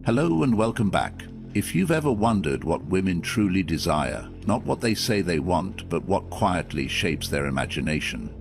Hello and welcome back. If you've ever wondered what women truly desire, not what they say they want, but what quietly shapes their imagination,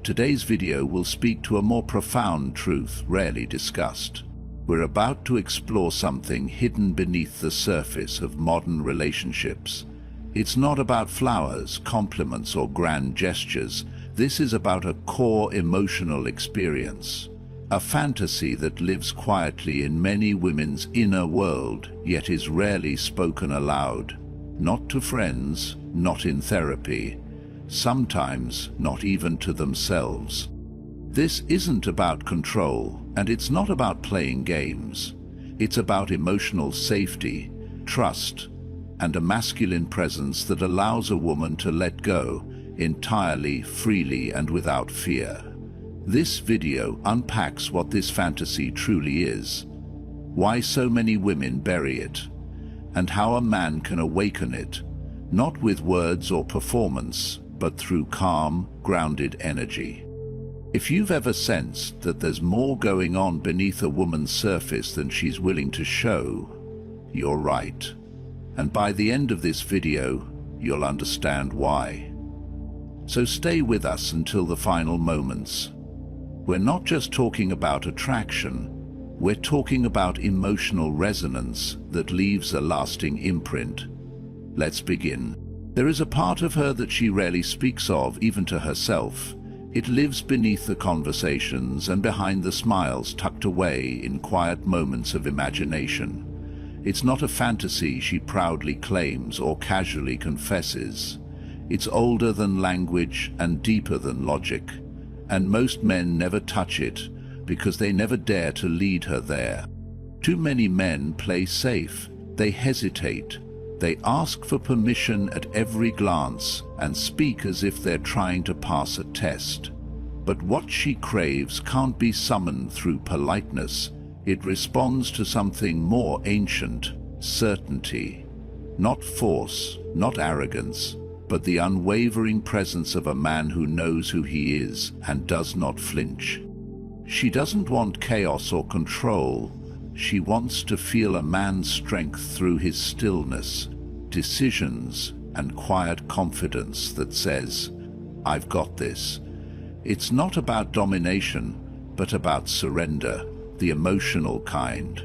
today's video will speak to a more profound truth rarely discussed. We're about to explore something hidden beneath the surface of modern relationships. It's not about flowers, compliments, or grand gestures. This is about a core emotional experience. A fantasy that lives quietly in many women's inner world, yet is rarely spoken aloud. Not to friends, not in therapy, sometimes not even to themselves. This isn't about control, and it's not about playing games. It's about emotional safety, trust, and a masculine presence that allows a woman to let go entirely, freely, and without fear. This video unpacks what this fantasy truly is, why so many women bury it, and how a man can awaken it, not with words or performance, but through calm, grounded energy. If you've ever sensed that there's more going on beneath a woman's surface than she's willing to show, you're right. And by the end of this video, you'll understand why. So stay with us until the final moments. We're not just talking about attraction, we're talking about emotional resonance that leaves a lasting imprint. Let's begin. There is a part of her that she rarely speaks of, even to herself. It lives beneath the conversations and behind the smiles tucked away in quiet moments of imagination. It's not a fantasy she proudly claims or casually confesses. It's older than language and deeper than logic. And most men never touch it because they never dare to lead her there. Too many men play safe. They hesitate. They ask for permission at every glance and speak as if they're trying to pass a test. But what she craves can't be summoned through politeness. It responds to something more ancient: certainty. Not force, not arrogance, but the unwavering presence of a man who knows who he is and does not flinch. She doesn't want chaos or control. She wants to feel a man's strength through his stillness, decisions, and quiet confidence that says, "I've got this." It's not about domination, but about surrender, the emotional kind.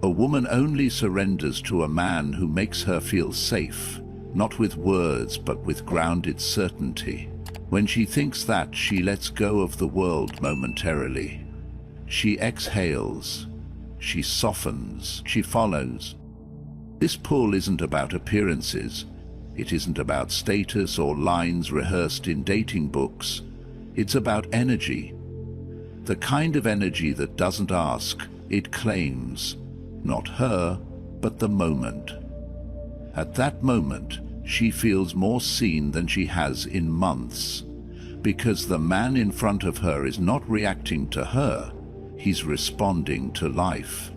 A woman only surrenders to a man who makes her feel safe, not with words, but with grounded certainty. When she thinks that, she lets go of the world momentarily. She exhales, she softens, she follows. This pull isn't about appearances. It isn't about status or lines rehearsed in dating books. It's about energy. The kind of energy that doesn't ask, it claims. Not her, but the moment. At that moment, she feels more seen than she has in months, because the man in front of her is not reacting to her, he's responding to life.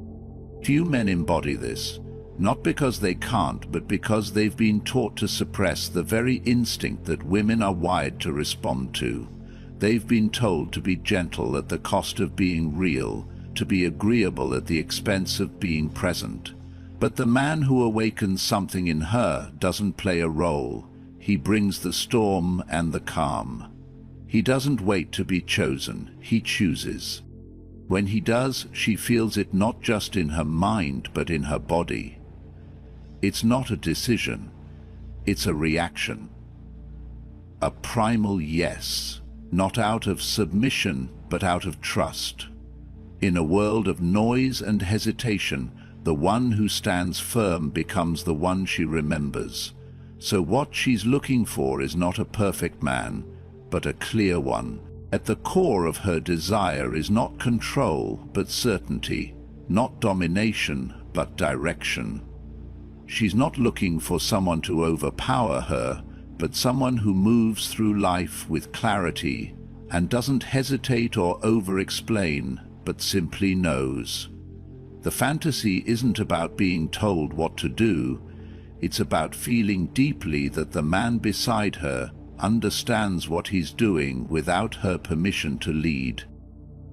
Few men embody this, not because they can't, but because they've been taught to suppress the very instinct that women are wired to respond to. They've been told to be gentle at the cost of being real, to be agreeable at the expense of being present. But the man who awakens something in her doesn't play a role. He brings the storm and the calm. He doesn't wait to be chosen, he chooses. When he does, she feels it not just in her mind, but in her body. It's not a decision, it's a reaction. A primal yes, not out of submission, but out of trust. In a world of noise and hesitation, the one who stands firm becomes the one she remembers. So what she's looking for is not a perfect man, but a clear one. At the core of her desire is not control, but certainty. Not domination, but direction. She's not looking for someone to overpower her, but someone who moves through life with clarity and doesn't hesitate or over-explain, but simply knows. The fantasy isn't about being told what to do. It's about feeling deeply that the man beside her understands what he's doing without her permission to lead.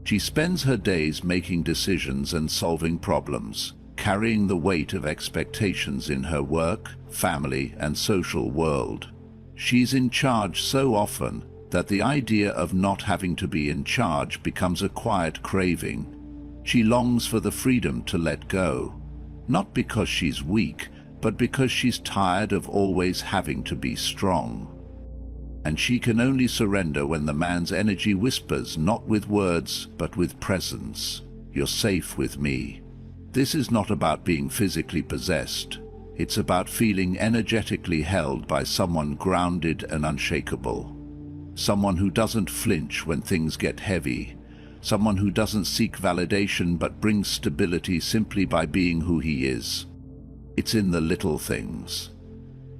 She spends her days making decisions and solving problems, carrying the weight of expectations in her work, family, and social world. She's in charge so often that the idea of not having to be in charge becomes a quiet craving. She longs for the freedom to let go, not because she's weak, but because she's tired of always having to be strong. And she can only surrender when the man's energy whispers, not with words, but with presence, "You're safe with me." This is not about being physically possessed. It's about feeling energetically held by someone grounded and unshakable. Someone who doesn't flinch when things get heavy. Someone who doesn't seek validation but brings stability simply by being who he is. It's in the little things.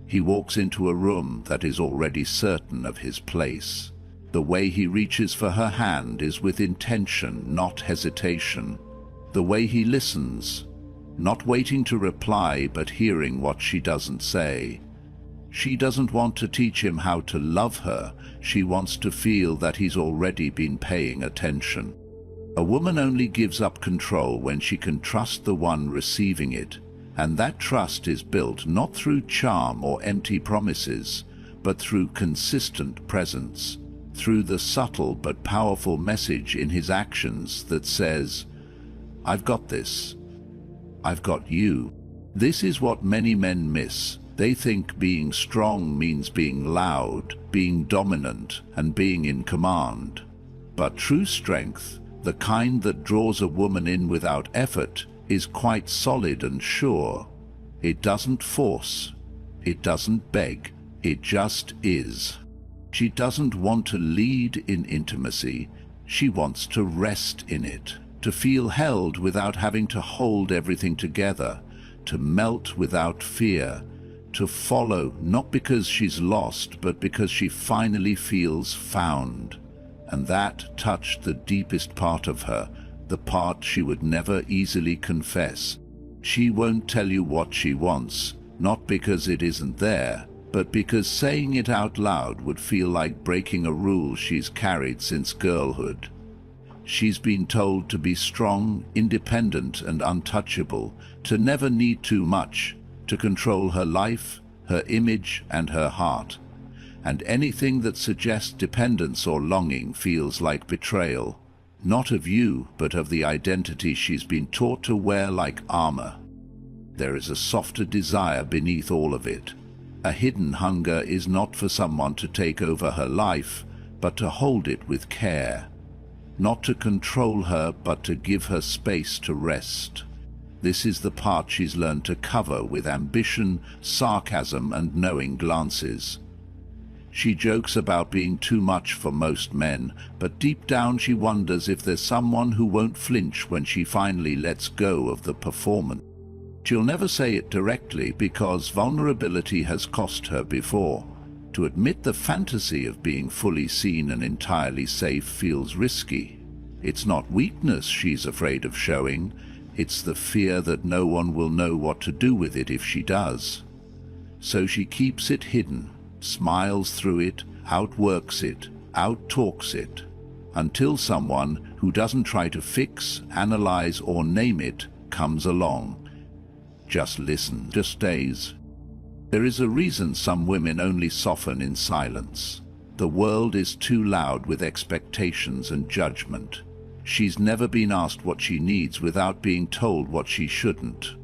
He walks into a room that is already certain of his place. The way he reaches for her hand is with intention, not hesitation. The way he listens, not waiting to reply but hearing what she doesn't say. She doesn't want to teach him how to love her. She wants to feel that he's already been paying attention. A woman only gives up control when she can trust the one receiving it, and that trust is built not through charm or empty promises, but through consistent presence, through the subtle but powerful message in his actions that says, "I've got this. I've got you." This is what many men miss. They think being strong means being loud, being dominant, and being in command. But true strength, the kind that draws a woman in without effort, is quite solid and sure. It doesn't force. It doesn't beg. It just is. She doesn't want to lead in intimacy. She wants to rest in it, to feel held without having to hold everything together, to melt without fear, to follow not because she's lost, but because she finally feels found. And that touched the deepest part of her, the part she would never easily confess. She won't tell you what she wants, not because it isn't there, but because saying it out loud would feel like breaking a rule she's carried since girlhood. She's been told to be strong, independent, and untouchable, to never need too much, to control her life, her image, and her heart. And anything that suggests dependence or longing feels like betrayal, not of you, but of the identity she's been taught to wear like armor. There is a softer desire beneath all of it. A hidden hunger is not for someone to take over her life, but to hold it with care. Not to control her, but to give her space to rest. This is the part she's learned to cover with ambition, sarcasm, and knowing glances. She jokes about being too much for most men, but deep down she wonders if there's someone who won't flinch when she finally lets go of the performance. She'll never say it directly because vulnerability has cost her before. To admit the fantasy of being fully seen and entirely safe feels risky. It's not weakness she's afraid of showing, it's the fear that no one will know what to do with it if she does. So she keeps it hidden, smiles through it, outworks it, outtalks it, until someone who doesn't try to fix, analyze, or name it comes along. Just listen, just stays. There is a reason some women only soften in silence. The world is too loud with expectations and judgment. She's never been asked what she needs without being told what she shouldn't.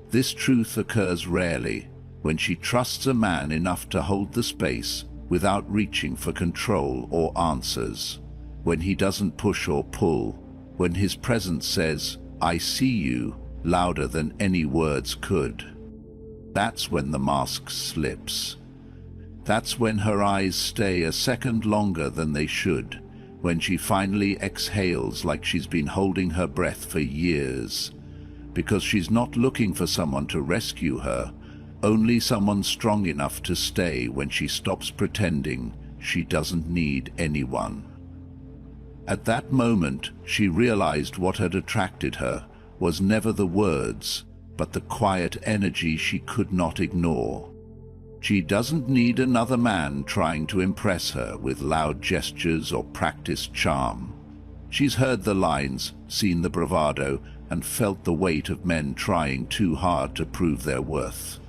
This truth occurs rarely, when she trusts a man enough to hold the space without reaching for control or answers. When he doesn't push or pull, when his presence says, "I see you," louder than any words could. That's when the mask slips. That's when her eyes stay a second longer than they should, when she finally exhales like she's been holding her breath for years. Because she's not looking for someone to rescue her, only someone strong enough to stay when she stops pretending she doesn't need anyone. At that moment, she realized what had attracted her was never the words, but the quiet energy she could not ignore. She doesn't need another man trying to impress her with loud gestures or practiced charm. She's heard the lines, seen the bravado, and felt the weight of men trying too hard to prove their worth.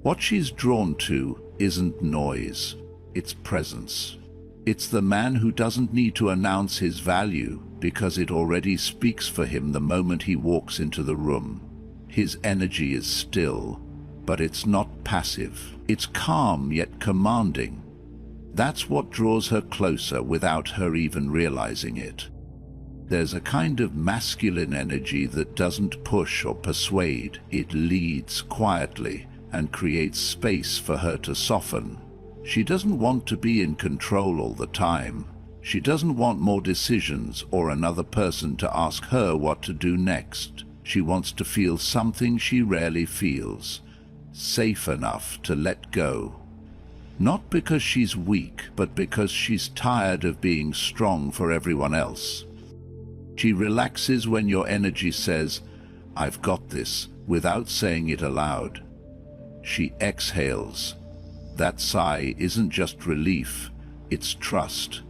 What she's drawn to isn't noise, it's presence. It's the man who doesn't need to announce his value because it already speaks for him the moment he walks into the room. His energy is still, but it's not passive. It's calm yet commanding. That's what draws her closer without her even realizing it. There's a kind of masculine energy that doesn't push or persuade. It leads quietly and creates space for her to soften. She doesn't want to be in control all the time. She doesn't want more decisions or another person to ask her what to do next. She wants to feel something she rarely feels, safe enough to let go. Not because she's weak, but because she's tired of being strong for everyone else. She relaxes when your energy says, "I've got this," without saying it aloud. She exhales. That sigh isn't just relief, it's trust.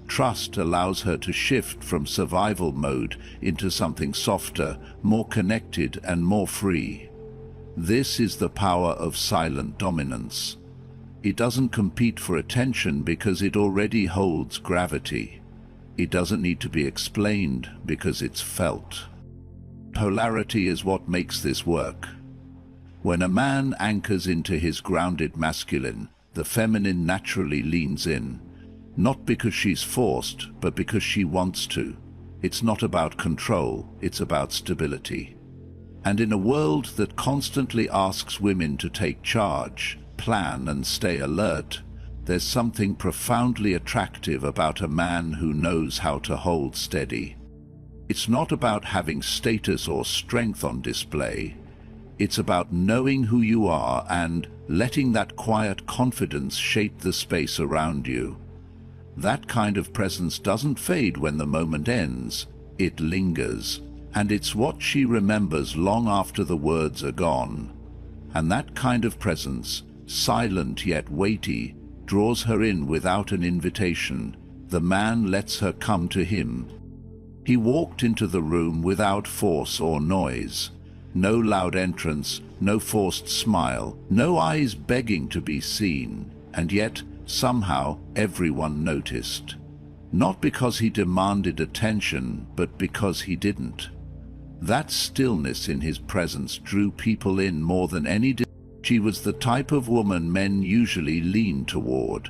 Trust allows her to shift from survival mode into something softer, more connected, and more free. This is the power of silent dominance. It doesn't compete for attention because it already holds gravity. It doesn't need to be explained because it's felt. Polarity is what makes this work. When a man anchors into his grounded masculine, the feminine naturally leans in. Not because she's forced, but because she wants to. It's not about control, it's about stability. And in a world that constantly asks women to take charge, plan and stay alert, there's something profoundly attractive about a man who knows how to hold steady. It's not about having status or strength on display. It's about knowing who you are and letting that quiet confidence shape the space around you. That kind of presence doesn't fade when the moment ends. It lingers, and it's what she remembers long after the words are gone. And that kind of presence, silent yet weighty, draws her in without an invitation. The man lets her come to him. He walked into the room without force or noise. No loud entrance, no forced smile, no eyes begging to be seen, and yet, somehow, everyone noticed. Not because he demanded attention, but because he didn't. That stillness in his presence drew people in more than any. She was the type of woman men usually lean toward.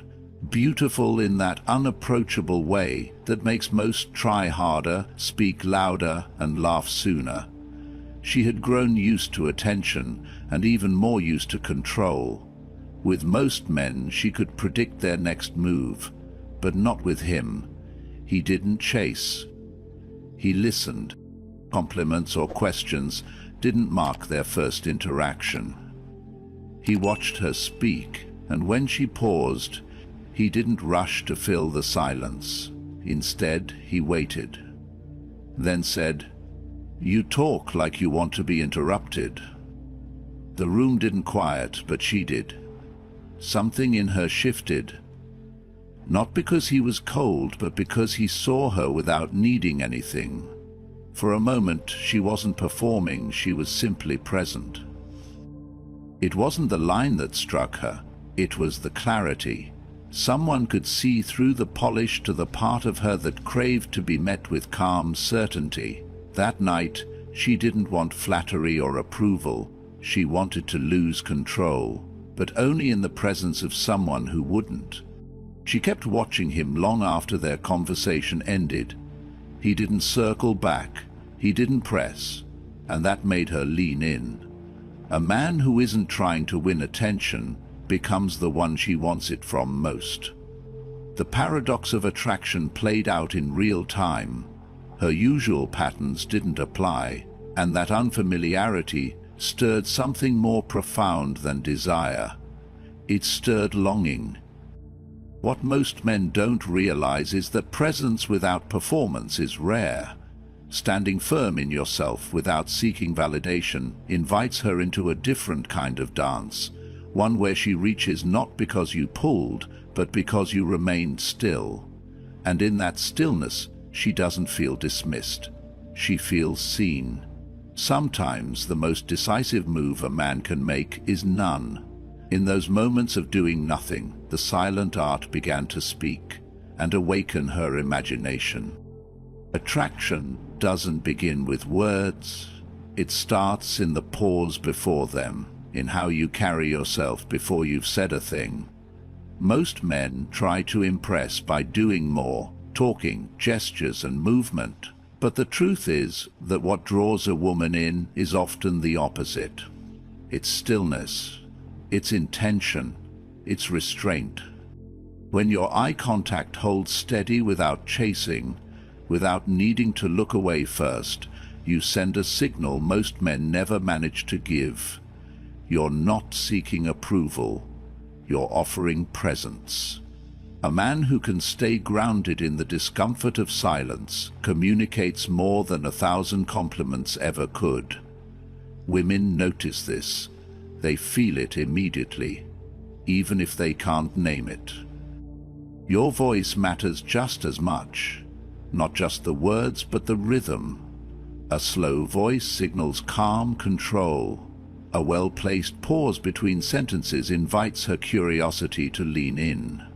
Beautiful in that unapproachable way that makes most try harder, speak louder, and laugh sooner. She had grown used to attention, and even more used to control. With most men, she could predict their next move, but not with him. He didn't chase. He listened. Compliments or questions didn't mark their first interaction. He watched her speak, and when she paused, he didn't rush to fill the silence. Instead, he waited. Then said, "You talk like you want to be interrupted." The room didn't quiet, but she did. Something in her shifted. Not because he was cold, but because he saw her without needing anything. For a moment, she wasn't performing, she was simply present. It wasn't the line that struck her, it was the clarity. Someone could see through the polish to the part of her that craved to be met with calm certainty. That night, she didn't want flattery or approval. She wanted to lose control, but only in the presence of someone who wouldn't. She kept watching him long after their conversation ended. He didn't circle back, he didn't press, and that made her lean in. A man who isn't trying to win attention becomes the one she wants it from most. The paradox of attraction played out in real time. Her usual patterns didn't apply, and that unfamiliarity stirred something more profound than desire. It stirred longing. What most men don't realize is that presence without performance is rare. Standing firm in yourself without seeking validation invites her into a different kind of dance, one where she reaches not because you pulled, but because you remained still. And in that stillness, she doesn't feel dismissed. She feels seen. Sometimes the most decisive move a man can make is none. In those moments of doing nothing, the silent art began to speak and awaken her imagination. Attraction doesn't begin with words. It starts in the pause before them, in how you carry yourself before you've said a thing. Most men try to impress by doing more, talking, gestures, and movement. But the truth is that what draws a woman in is often the opposite. It's stillness, it's intention, it's restraint. When your eye contact holds steady without chasing, without needing to look away first, you send a signal most men never manage to give. You're not seeking approval, you're offering presence. A man who can stay grounded in the discomfort of silence communicates more than 1,000 compliments ever could. Women notice this. They feel it immediately, even if they can't name it. Your voice matters just as much, not just the words but the rhythm. A slow voice signals calm control. A well-placed pause between sentences invites her curiosity to lean in.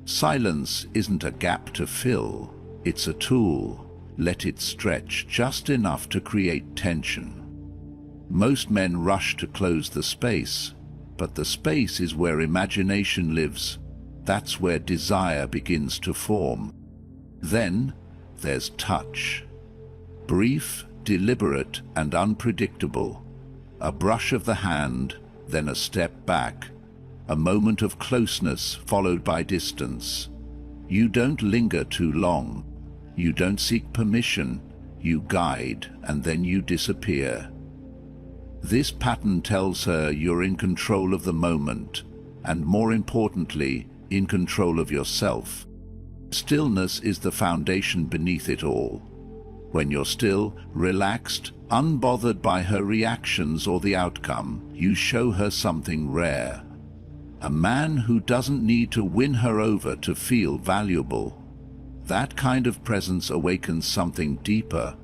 Silence isn't a gap to fill, it's a tool. Let it stretch just enough to create tension. Most men rush to close the space, but the space is where imagination lives. That's where desire begins to form. Then there's touch. Brief, deliberate, and unpredictable. A brush of the hand, then a step back. A moment of closeness followed by distance. You don't linger too long. You don't seek permission. You guide, and then you disappear. This pattern tells her you're in control of the moment, and more importantly, in control of yourself. Stillness is the foundation beneath it all. When you're still, relaxed, unbothered by her reactions or the outcome, you show her something rare. A man who doesn't need to win her over to feel valuable. That kind of presence awakens something deeper.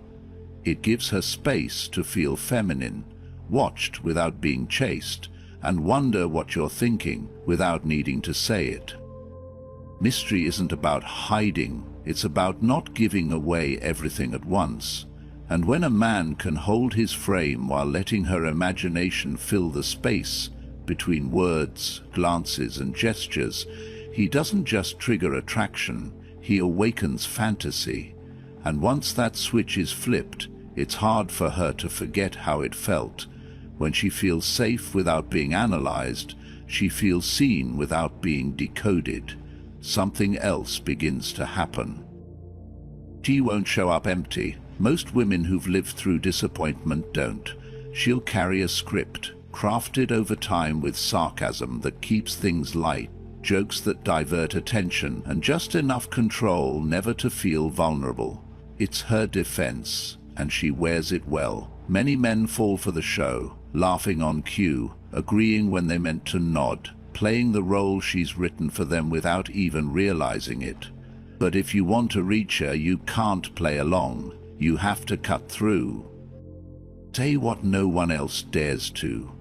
It gives her space to feel feminine, watched without being chased, and wonder what you're thinking without needing to say it. Mystery isn't about hiding, it's about not giving away everything at once. And when a man can hold his frame while letting her imagination fill the space between words, glances, and gestures, he doesn't just trigger attraction, he awakens fantasy. And once that switch is flipped, it's hard for her to forget how it felt. When she feels safe without being analyzed, she feels seen without being decoded. Something else begins to happen. She won't show up empty. Most women who've lived through disappointment don't. She'll carry a script, crafted over time with sarcasm that keeps things light, jokes that divert attention, and just enough control never to feel vulnerable. It's her defense, and she wears it well. Many men fall for the show, laughing on cue, agreeing when they meant to nod, playing the role she's written for them without even realizing it. But if you want to reach her, you can't play along. You have to cut through. Say what no one else dares to.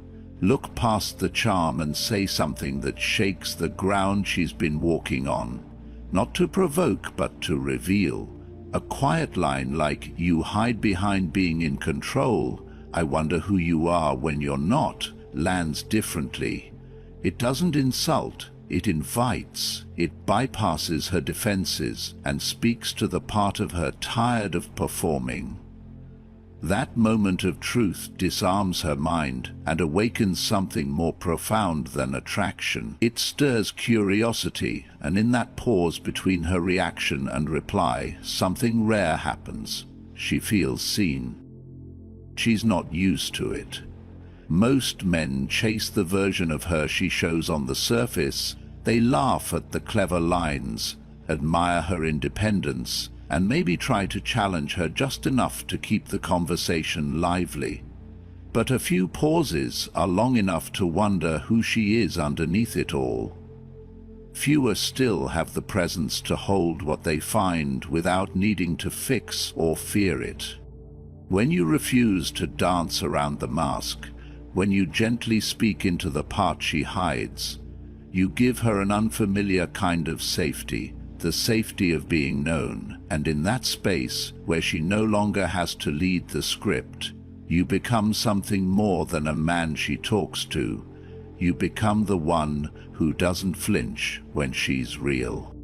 Look past the charm and say something that shakes the ground she's been walking on. Not to provoke, but to reveal. A quiet line like, "You hide behind being in control. I wonder who you are when you're not," lands differently. It doesn't insult, it invites. It bypasses her defenses and speaks to the part of her tired of performing. That moment of truth disarms her mind and awakens something more profound than attraction. It stirs curiosity, and in that pause between her reaction and reply, something rare happens. She feels seen. She's not used to it. Most men chase the version of her she shows on the surface. They laugh at the clever lines, admire her independence, and maybe try to challenge her just enough to keep the conversation lively. But a few pauses are long enough to wonder who she is underneath it all. Fewer still have the presence to hold what they find without needing to fix or fear it. When you refuse to dance around the mask, when you gently speak into the part she hides, you give her an unfamiliar kind of safety, the safety of being known, and in that space, where she no longer has to lead the script, you become something more than a man she talks to. You become the one who doesn't flinch when she's real.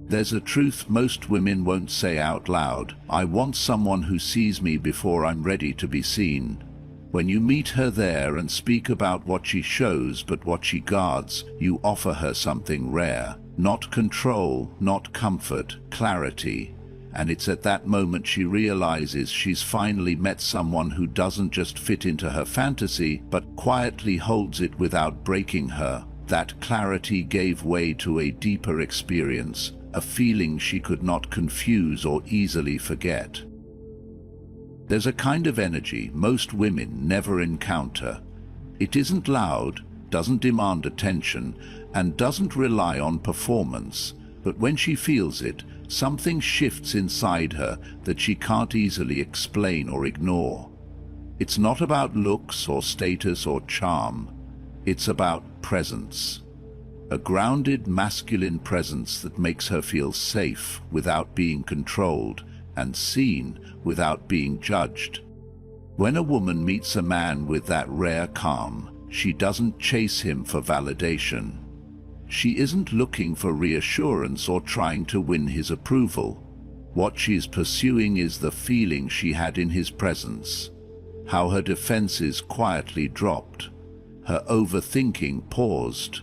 There's a truth most women won't say out loud. I want someone who sees me before I'm ready to be seen. When you meet her there and speak about what she shows but what she guards, you offer her something rare. Not control, not comfort, clarity. And it's at that moment she realizes she's finally met someone who doesn't just fit into her fantasy, but quietly holds it without breaking her. That clarity gave way to a deeper experience, a feeling she could not confuse or easily forget. There's a kind of energy most women never encounter. It isn't loud, doesn't demand attention, and doesn't rely on performance, but when she feels it, something shifts inside her that she can't easily explain or ignore. It's not about looks or status or charm. It's about presence. A grounded masculine presence that makes her feel safe without being controlled and seen without being judged. When a woman meets a man with that rare calm, she doesn't chase him for validation. She isn't looking for reassurance or trying to win his approval. What she's pursuing is the feeling she had in his presence, how her defenses quietly dropped, her overthinking paused,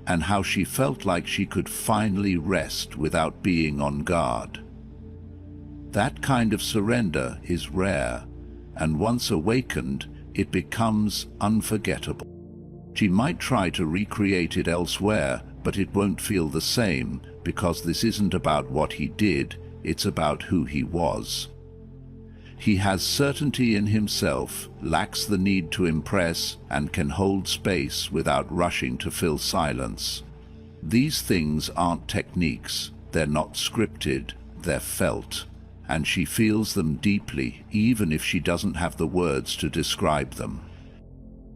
and how she felt like she could finally rest without being on guard. That kind of surrender is rare, and once awakened, it becomes unforgettable. She might try to recreate it elsewhere, but it won't feel the same, because this isn't about what he did, it's about who he was. He has certainty in himself, lacks the need to impress, and can hold space without rushing to fill silence. These things aren't techniques, they're not scripted, they're felt, and she feels them deeply, even if she doesn't have the words to describe them.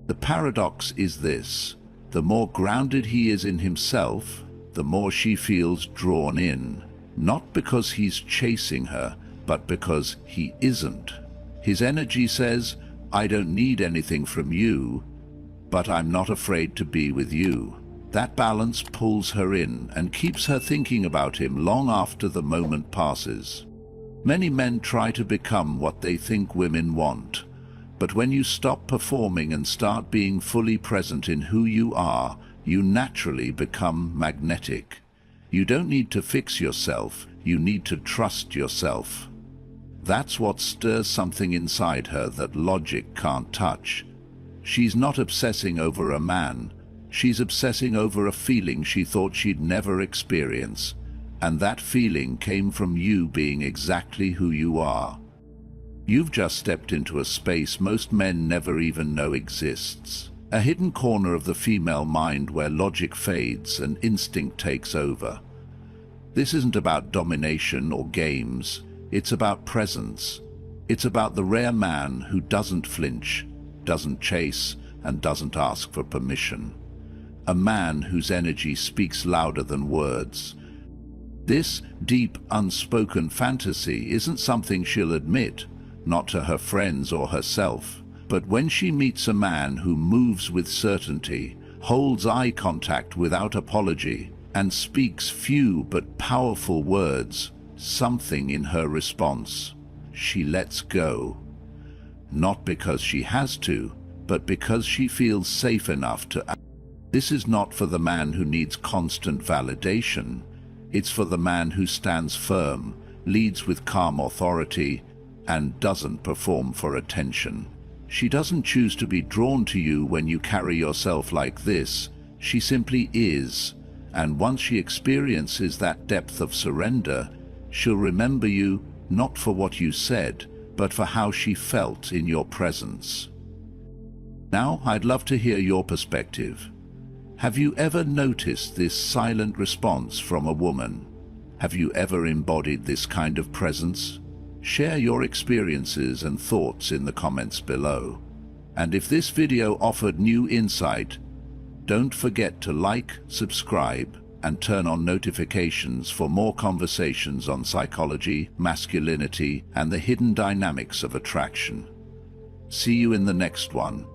The paradox is this: the more grounded he is in himself, the more she feels drawn in, not because he's chasing her, but because he isn't. His energy says, I don't need anything from you, but I'm not afraid to be with you. That balance pulls her in and keeps her thinking about him long after the moment passes. Many men try to become what they think women want, but when you stop performing and start being fully present in who you are, you naturally become magnetic. You don't need to fix yourself, you need to trust yourself. That's what stirs something inside her that logic can't touch. She's not obsessing over a man, she's obsessing over a feeling she thought she'd never experience, and that feeling came from you being exactly who you are. You've just stepped into a space most men never even know exists, a hidden corner of the female mind where logic fades and instinct takes over. This isn't about domination or games, it's about presence. It's about the rare man who doesn't flinch, doesn't chase, and doesn't ask for permission. A man whose energy speaks louder than words. This deep, unspoken fantasy isn't something she'll admit, not to her friends or herself, but when she meets a man who moves with certainty, holds eye contact without apology, and speaks few but powerful words, something in her response, she lets go. Not because she has to, but because she feels safe enough to act. This is not for the man who needs constant validation. It's for the man who stands firm, leads with calm authority, and doesn't perform for attention. She doesn't choose to be drawn to you when you carry yourself like this. She simply is, and once she experiences that depth of surrender, she'll remember you not for what you said, but for how she felt in your presence. Now, I'd love to hear your perspective. Have you ever noticed this silent response from a woman? Have you ever embodied this kind of presence? Share your experiences and thoughts in the comments below. And if this video offered new insight, don't forget to like, subscribe, and turn on notifications for more conversations on psychology, masculinity, and the hidden dynamics of attraction. See you in the next one.